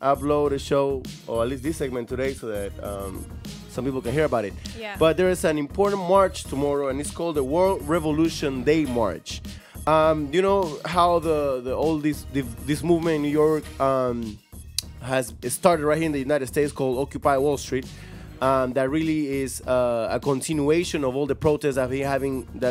upload a show, or at least this segment today, so that some people can hear about it. Yeah. But there is an important march tomorrow, and it's called the World Revolution Day March. You know how the all this movement in New York has started right here in the United States, called Occupy Wall Street. That really is a continuation of all the protests that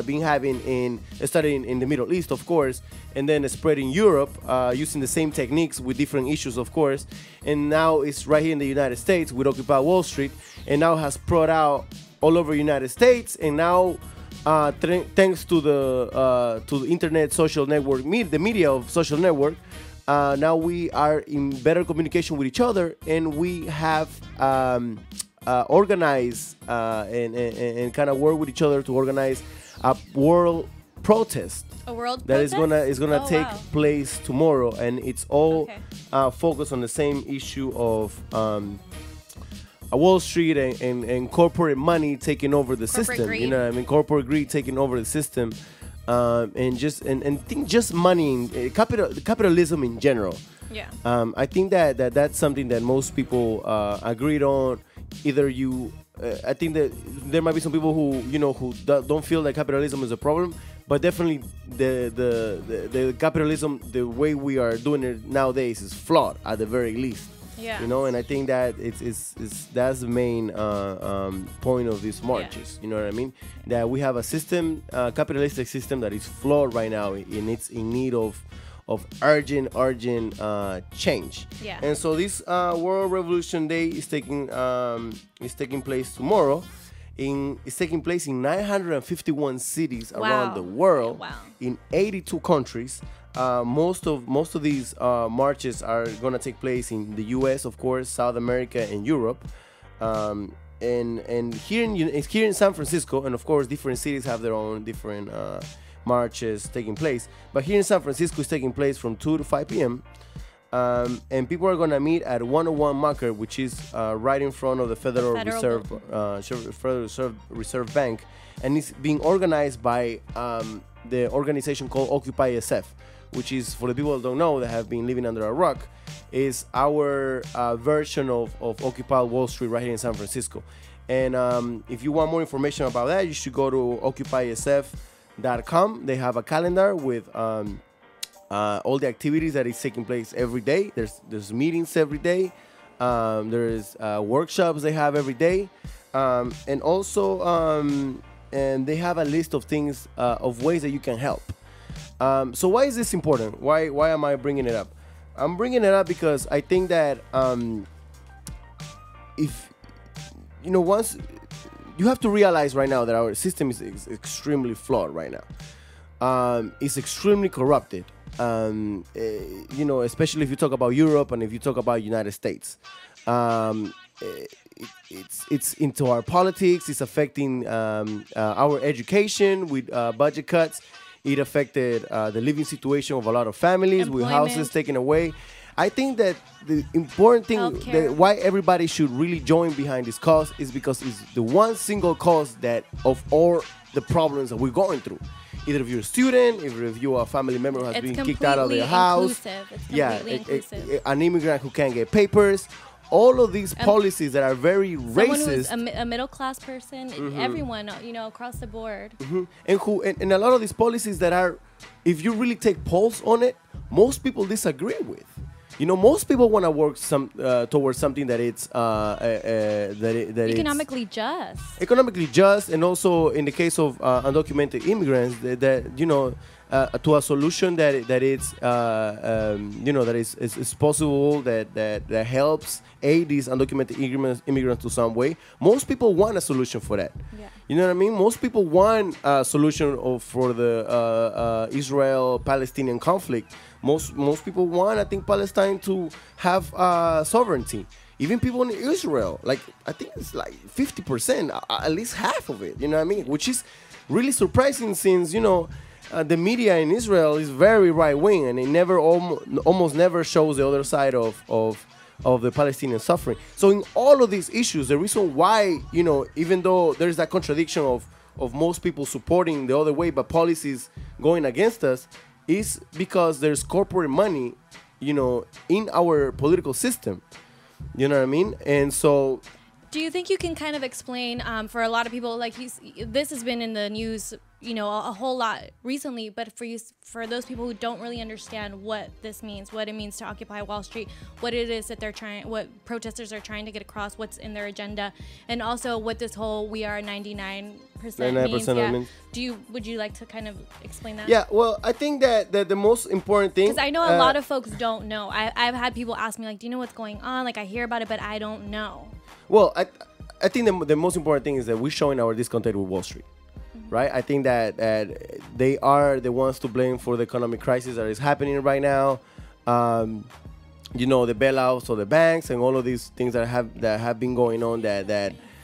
been having in starting in the Middle East, of course, and then spread in Europe using the same techniques with different issues, of course. And now it's right here in the United States with Occupy Wall Street, and now has spread out all over the United States. And now, thanks to the internet, social network, the media of social network. Now we are in better communication with each other, and we have organized and kind of work with each other to organize a world protest. A world that protest? is gonna take place tomorrow, and it's all focused on the same issue of Wall Street and corporate money taking over the system. Greed. You know what I mean? Corporate greed taking over the system, and just money, capitalism in general. Yeah. I think that's something that most people agreed on. Either you, I think that there might be some people who don't feel that capitalism is a problem, but definitely the capitalism, the way we are doing it nowadays, is flawed at the very least. Yeah. You know, and I think that that's the main point of these marches. Yeah. You know what I mean? That we have a system, capitalistic system, that is flawed right now, and it's in need of urgent change. Yeah. And so this World Revolution Day is taking place tomorrow. It's taking place in 951 cities around the world, in 82 countries. Most of these marches are gonna take place in the U.S., of course, South America, and Europe. And here in San Francisco, and of course different cities have their own different marches taking place. But here in San Francisco, it's taking place from 2 to 5 p.m. And people are gonna meet at 101 Market, which is right in front of the Federal Reserve Bank, and it's being organized by the organization called Occupy SF, which is, for the people that don't know, that have been living under a rock, is our version of Occupy Wall Street right here in San Francisco. And if you want more information about that, you should go to occupysf.com. They have a calendar with all the activities that is taking place every day. There's meetings every day. There's workshops they have every day, and also and they have a list of things, of ways that you can help. So why is this important? Why am I bringing it up? I'm bringing it up because I think that if once you have to realize right now that our system is extremely flawed right now. It's extremely corrupted. Especially if you talk about Europe and if you talk about United States. It's into our politics. It's affecting our education with budget cuts. It affected the living situation of a lot of families with houses taken away. I think that the important thing that why everybody should really join behind this cause is because it's the one single cause that of all the problems that we're going through. Either if you're a student, if you're a family member who has been kicked out of their house, an immigrant who can't get papers, all of these policies that are very racist. Someone who's a middle-class person, everyone, across the board. And a lot of these policies that are, if you really take polls on it, most people disagree with. Most people want to work towards something that it's economically just. Economically just, and also in the case of undocumented immigrants, to a solution that is possible, that helps aid these undocumented immigrants to some way. Most people want a solution for that. Yeah. You know what I mean? Most people want a solution for the Israel-Palestinian conflict. Most people want, I think, Palestine to have sovereignty. Even people in Israel, I think it's 50%, at least half of it. You know what I mean? Which is really surprising, since the media in Israel is very right wing, and it almost never shows the other side of the Palestinian suffering. So in all of these issues, the reason why, even though there's that contradiction of most people supporting the other way, but policies going against us, is because there's corporate money, in our political system. You know what I mean? And so, do you think you can kind of explain for a lot of people, like this has been in the news, a whole lot recently, but for those people who don't really understand what this means, what it means to occupy Wall Street, what it is that what protesters are trying to get across, what's in their agenda, and also what this whole "we are 99% means. Would you like to kind of explain that? Yeah, well, I think that the most important thing, because I know a lot of folks don't know. I've had people ask me, like, do you know what's going on? Like, I hear about it, but I don't know. Well, I think the most important thing is that we're showing our discontent with Wall Street. Right, I think that they are the ones to blame for the economic crisis that is happening right now. The bailouts of the banks and all of these things that have been going on.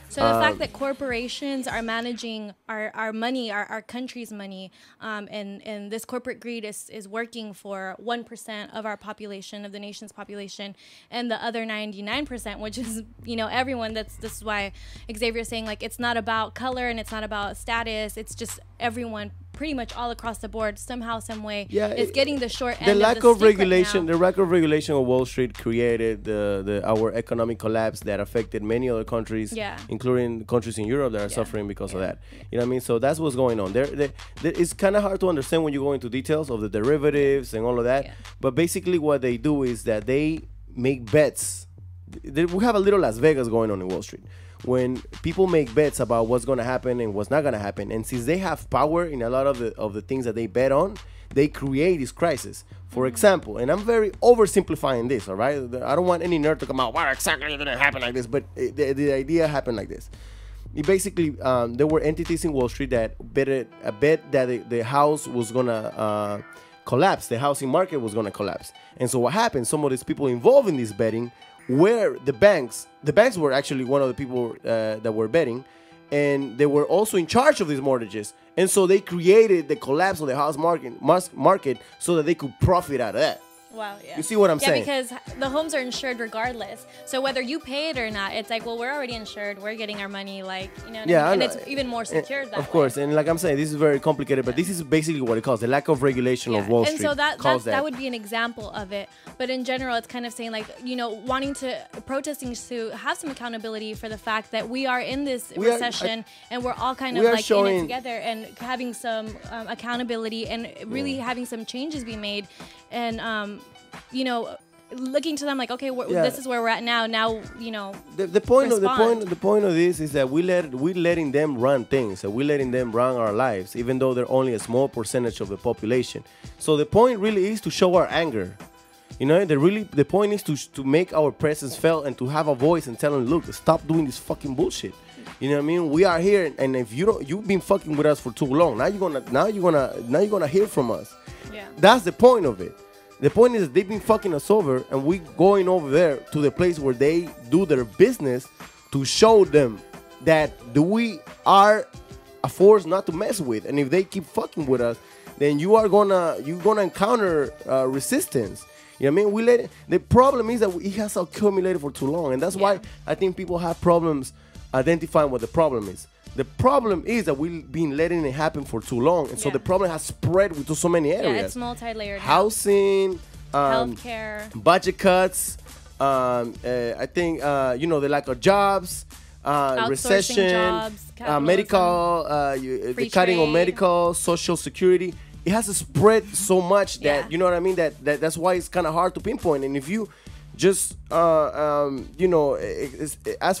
So the fact that corporations are managing our money, our country's money, and this corporate greed is working for 1% of our population, of the nation's population, and the other 99%, which is everyone. This is why Xavier's saying, like, it's not about color and it's not about status. It's just everyone, pretty much all across the board, somehow, some way, is getting the short end. The lack of regulation, right the lack of regulation of Wall Street created our economic collapse that affected many other countries, including countries in Europe that are suffering because of that. You know what I mean? So that's what's going on. It's kind of hard to understand when you go into details of the derivatives and all of that. But basically, what they do is that they make bets. We have a little Las Vegas going on in Wall Street, when people make bets about what's going to happen and what's not going to happen. And since they have power in a lot of the things that they bet on, they create this crisis. For example, and I'm very oversimplifying this, all right? I don't want any nerd to come out, well, exactly, it didn't happen like this, but the idea happened like this. Basically, there were entities in Wall Street that bet that the house was going to collapse, the housing market was going to collapse. And so what happened, some of these people involved in this betting were the banks were actually one of the people that were betting, and they were also in charge of these mortgages. And so they created the collapse of the house market so that they could profit out of that. Wow, yeah. You see what I'm saying? Yeah, because the homes are insured regardless. So whether you pay it or not, it's like, well, we're already insured. We're getting our money, like, and it's even more secure that way. Of course, and like I'm saying, this is very complicated, but this is basically what it calls the lack of regulation of Wall Street. And so that would be an example of it. But in general, it's kind of saying, like, protesting to have some accountability for the fact that we are in this recession, and we're all kind of like in it together, and having some accountability and really having some changes be made. And looking to them like, okay, this is where we're at now. Now, the point of this is that we're letting them run things, so we're letting them run our lives, even though they're only a small percentage of the population. So the point really is to show our anger. The point is to make our presence felt and to have a voice and tell them, look, stop doing this fucking bullshit. You know what I mean? We are here, and if you've been fucking with us for too long. Now you're gonna hear from us. Yeah. That's the point of it. The point is that they've been fucking us over, and we going over there to the place where they do their business to show them that we are a force not to mess with. And if they keep fucking with us, then you're gonna encounter resistance. You know what I mean? The problem is that it has accumulated for too long, and that's why I think people have problems identifying what the problem is. The problem is that we've been letting it happen for too long, and so the problem has spread to so many areas. Yeah, it's multi-layered. Housing, healthcare, budget cuts. I think the lack of jobs, recession, jobs, medical, the cutting of medical, social security. It has spread so much that you know what I mean. That's why it's kind of hard to pinpoint. And if you just ask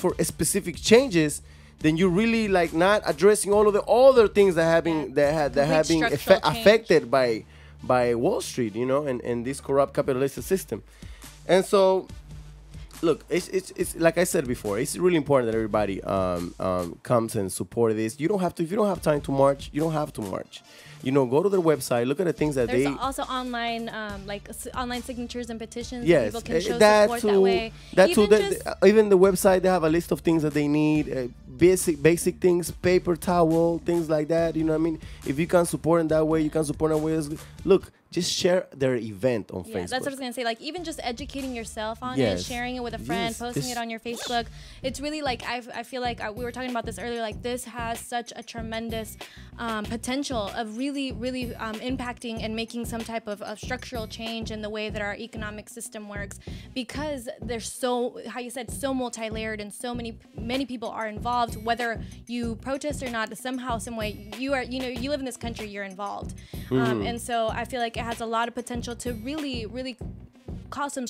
for specific changes, then you're really like not addressing all of the other things that have been affected by Wall Street, and this corrupt capitalist system. And so, look, it's like I said before, it's really important that everybody comes and support this. If you don't have time to march, you don't have to march. Go to their website, look at the things that There's also online, online signatures and petitions. Yes, people can show support that way. Even the website, they have a list of things that they need, basic things, paper towel, things like that. You know what I mean? If you can support in that way, you can support in that way. Look, just share their event on Facebook. That's what I was gonna say. Like even just educating yourself on it, Yes. sharing it with a friend, Yes, posting this- it on your Facebook. It's really like I feel like we were talking about this earlier. Like this has such a tremendous potential of really impacting and making some type of structural change in the way that our economic system works, because there's so, how you said, so multi-layered and so many people are involved. Whether you protest or not, somehow, some way, you are, you live in this country, you're involved. And so I feel like it has a lot of potential to really cause some